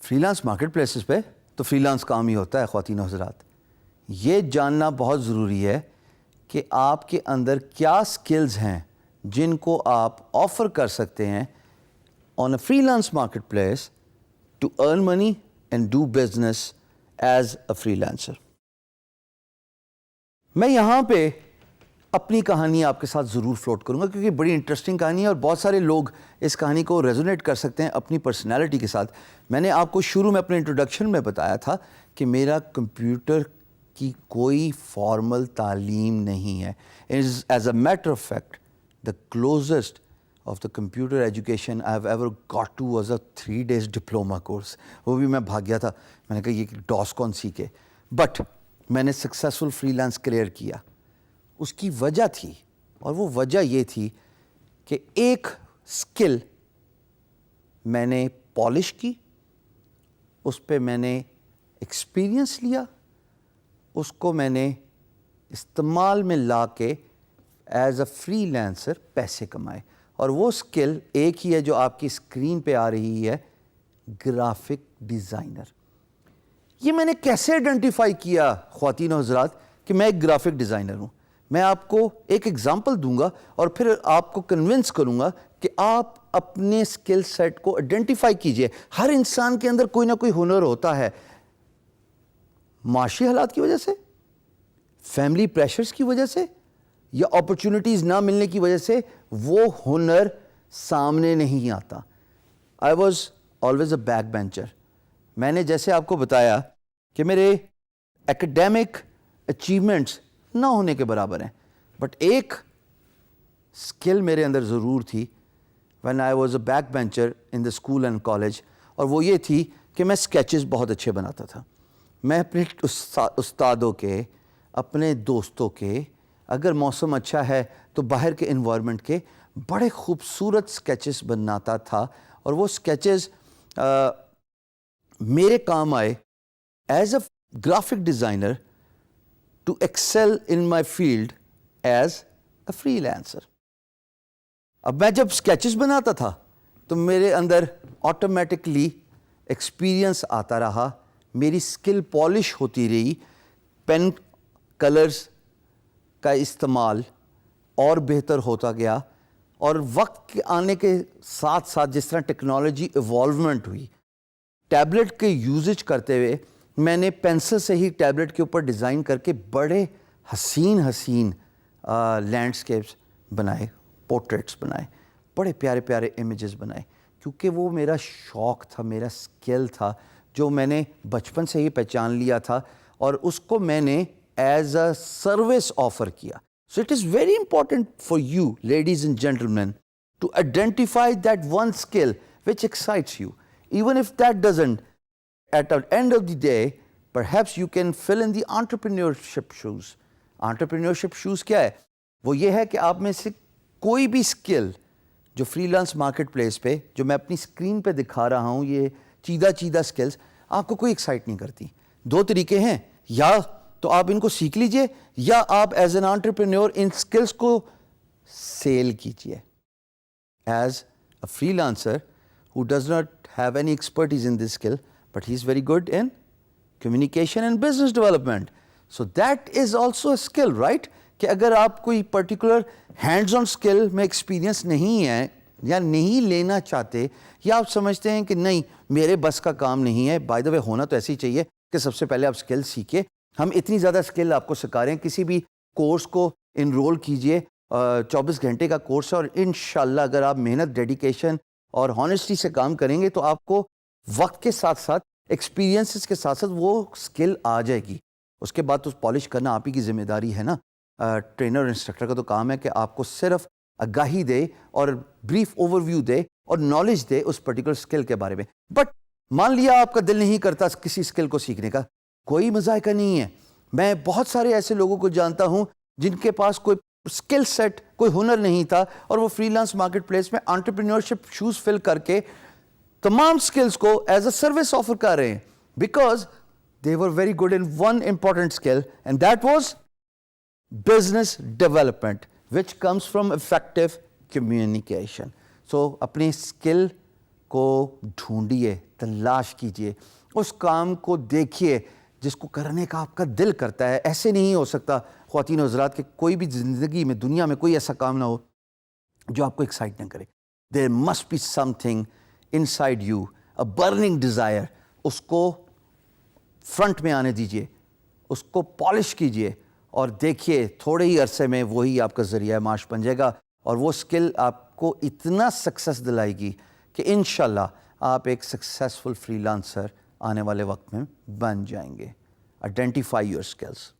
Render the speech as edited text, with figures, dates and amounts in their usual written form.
Free lance market places پہ تو free lance کام ہی ہوتا ہے خواتین و حضرات. یہ جاننا بہت ضروری ہے کہ آپ کے اندر کیا سکلز ہیں جن کو آپ آفر کر سکتے ہیں on a freelance marketplace to earn money and do business as a freelancer. میں یہاں پہ اپنی کہانی آپ کے ساتھ ضرور فلوٹ کروں گا کیونکہ بڑی انٹرسٹنگ کہانی ہے اور بہت سارے لوگ اس کہانی کو ریزونیٹ کر سکتے ہیں اپنی پرسنالٹی کے ساتھ. میں نے آپ کو شروع میں اپنے انٹروڈکشن میں بتایا تھا کہ میرا کمپیوٹر کی کوئی فارمل تعلیم نہیں ہے. As a matter of fact the closest of the computer education I have ever got to was a 3 days diploma course. وہ بھی میں بھاگ گیا تھا. میں نے کہا یہ ڈاس کون سیکھے. بٹ میں نے سکسیزفل فری لانس کلیئر کیا. اس کی وجہ تھی اور وہ وجہ یہ تھی کہ ایک اسکل میں نے پالش کی, اس پہ میں نے ایکسپیرئنس لیا, اس کو میں نے استعمال میں لا کے ایز اے فری لانسر پیسے کمائے. اور وہ اسکل ایک ہی ہے جو آپ کی اسکرین پہ آ رہی ہے, گرافک ڈیزائنر. یہ میں نے کیسے آئیڈینٹیفائی کیا خواتین و حضرات کہ میں ایک گرافک ڈیزائنر ہوں؟ میں آپ کو ایک ایگزامپل دوں گا اور پھر آپ کو کنونس کروں گا کہ آپ اپنے اسکل سیٹ کو آئیڈینٹیفائی کیجئے. ہر انسان کے اندر کوئی نہ کوئی ہنر ہوتا ہے. معاشی حالات کی وجہ سے, فیملی پریشرز کی وجہ سے یا اپرچونٹیز نہ ملنے کی وجہ سے وہ ہنر سامنے نہیں آتا. I was always a back bencher. میں نے جیسے آپ کو بتایا کہ میرے ایکڈیمک اچیومنٹس نہ ہونے کے برابر ہیں, بٹ ایک اسکل میرے اندر ضرور تھی when I was a back bencher in the school and college, اور وہ یہ تھی کہ میں اسکیچز بہت اچھے بناتا تھا. میں اپنے استادوں کے, اپنے دوستوں کے, اگر موسم اچھا ہے تو باہر کے انوائرمنٹ کے بڑے خوبصورت اسکیچز بناتا تھا, اور وہ اسکیچز میرے کام آئے as a graphic designer to excel in my field as a freelancer. اب میں جب sketches بناتا تھا تو میرے اندر آٹومیٹکلی ایکسپیرئنس آتا رہا, میری اسکل پالش ہوتی رہی, پین کلرز کا استعمال اور بہتر ہوتا گیا, اور وقت کے آنے کے ساتھ ساتھ جس طرح ٹیکنالوجی ایوالومنٹ ہوئی, ٹیبلٹ کے یوزج کرتے ہوئے میں نے پینسل سے ہی ٹیبلٹ کے اوپر ڈیزائن کر کے بڑے حسین لینڈسکیپس بنائے, پورٹریٹس بنائے, بڑے پیارے پیارے امیجز بنائے, کیونکہ وہ میرا شوق تھا, میرا اسکل تھا جو میں نے بچپن سے ہی پہچان لیا تھا, اور اس کو میں نے ایز اے سروس آفر کیا. So it is very important for you ladies and gentlemen to identify that one skill which excites you, even if that doesn't at the end of the day, perhaps you can fill in the entrepreneurship shoes. Entrepreneurship shoes کیا ہے؟ وہ یہ ہے کہ آپ میں سے کوئی بھی اسکل جو فری لانس مارکیٹ پلیس پہ جو میں اپنی اسکرین پہ دکھا رہا ہوں, یہ چیدہ اسکلز آپ کو کوئی ایکسائٹ نہیں کرتی. 2 طریقے ہیں, یا تو آپ ان کو سیکھ لیجئے یا آپ as an entrepreneur in skills کو سیل کیجئے. As a free lancer who does not have any expertise in this skill, but he is very good in communication and business development. So that is also a skill, right? کہ اگر آپ کوئی particular hands on skill میں experience نہیں ہے یا نہیں لینا چاہتے, یا آپ سمجھتے ہیں کہ نہیں میرے بس کا کام نہیں ہے, بائی دا وے ہونا تو ایسے ہی چاہیے کہ سب سے پہلے آپ اسکل سیکھیں. ہم اتنی زیادہ اسکل آپ کو سکھا رہے ہیں, کسی بھی کورس کو انرول کیجئے, 24 گھنٹے کا کورس ہے, اور انشاءاللہ اگر آپ محنت, ڈیڈیکیشن اور ہانیسٹی سے کام کریں گے تو آپ کو وقت کے ساتھ ساتھ ایکسپیرینسز کے ساتھ ساتھ وہ اسکل آ جائے گی. اس کے بعد تو پالش کرنا آپ ہی کی ذمہ داری ہے نا. ٹرینر اور انسٹرکٹر کا تو کام ہے کہ آپ کو صرف آگاہی دے اور بریف اوور ویو دے اور نالج دے اس پرٹیکولر اسکل کے بارے میں. بٹ مان لیا آپ کا دل نہیں کرتا کسی اسکل کو سیکھنے کا, کوئی مذائقہ نہیں ہے. میں بہت سارے ایسے لوگوں کو جانتا ہوں جن کے پاس کوئی اسکل سیٹ, کوئی ہنر نہیں تھا, اور وہ فری لانس مارکیٹ پلیس میں انٹرپرینورشپ شوز فل کر کے تمام اسکلز کو ایز اے سروس آفر کر رہے ہیں, because they were very good in one important skill, and that was business development, which comes from effective communication. So اپنی skill کو ڈھونڈیے, تلاش کیجیے, اس کام کو دیکھیے جس کو کرنے کا آپ کا دل کرتا ہے. ایسے نہیں ہو سکتا خواتین و حضرات کہ کوئی بھی زندگی میں دنیا میں کوئی ایسا کام نہ ہو جو آپ کو ایکسائٹ نہ کرے. There must be something inside you, a burning desire. اس کو فرنٹ میں آنے دیجیے, اس کو پالش کیجیے, اور دیکھیے تھوڑے ہی عرصے میں وہی آپ کا ذریعہ معاش بن جائے گا, اور وہ اسکل آپ کو اتنا سکسیس دلائے گی کہ انشاءاللہ آپ ایک سکسیسفل فری لانسر آنے والے وقت میں بن جائیں گے. Identify your skills.